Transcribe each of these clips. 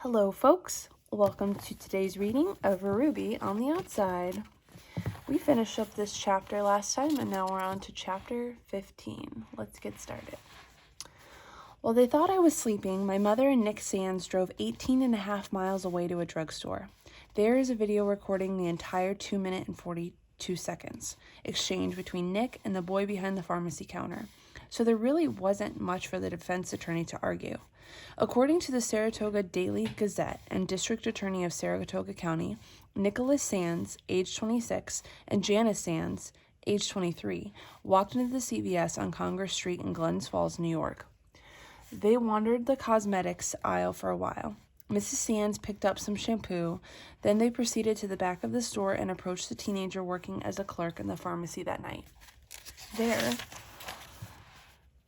Hello folks, welcome to today's reading of Ruby on the Outside. We finished up this chapter last time and now we're on to chapter 15. Let's get started. While they thought I was sleeping, my mother and Nick Sands drove 18 and a half miles away to a drugstore. There is a video recording the entire 2 minute and 42 seconds exchange between Nick and the boy behind the pharmacy counter. So there really wasn't much for the defense attorney to argue. According to the Saratoga Daily Gazette and District Attorney of Saratoga County, Nicholas Sands, age 26, and Janice Sands, age 23, walked into the CVS on Congress Street in Glens Falls, New York. They wandered the cosmetics aisle for a while. Mrs. Sands picked up some shampoo, then they proceeded to the back of the store and approached the teenager working as a clerk in the pharmacy that night. There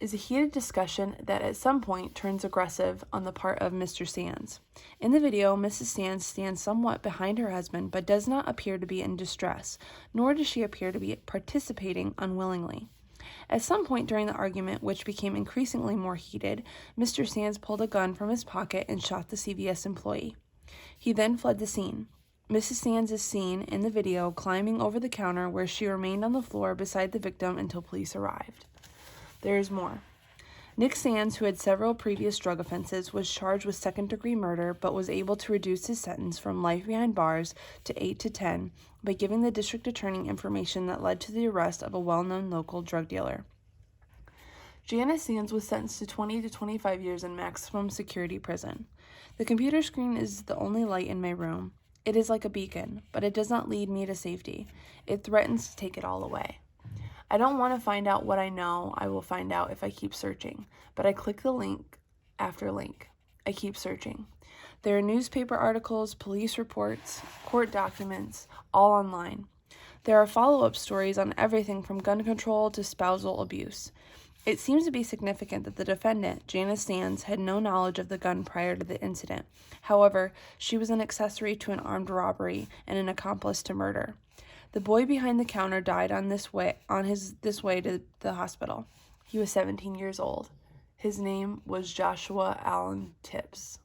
is a heated discussion that at some point turns aggressive on the part of Mr. Sands. In the video, Mrs. Sands stands somewhat behind her husband but does not appear to be in distress, nor does she appear to be participating unwillingly. At some point during the argument, which became increasingly more heated, Mr. Sands pulled a gun from his pocket and shot the CVS employee. He then fled the scene. Mrs. Sands is seen in the video climbing over the counter where she remained on the floor beside the victim until police arrived. There is more. Nick Sands, who had several previous drug offenses, was charged with second-degree murder but was able to reduce his sentence from life behind bars to 8 to 10 by giving the district attorney information that led to the arrest of a well-known local drug dealer. Janice Sands was sentenced to 20 to 25 years in maximum security prison. The computer screen is the only light in my room. It is like a beacon, but it does not lead me to safety. It threatens to take it all away. I don't want to find out what I know I will find out if I keep searching, but I click the link after link. I keep searching. There are newspaper articles, police reports, court documents, all online. There are follow-up stories on everything from gun control to spousal abuse. It seems to be significant that the defendant, Janice Sands, had no knowledge of the gun prior to the incident. However, she was an accessory to an armed robbery and an accomplice to murder. The boy behind the counter died on this way to the hospital. He was 17 years old. His name was Joshua Allen Tibbs.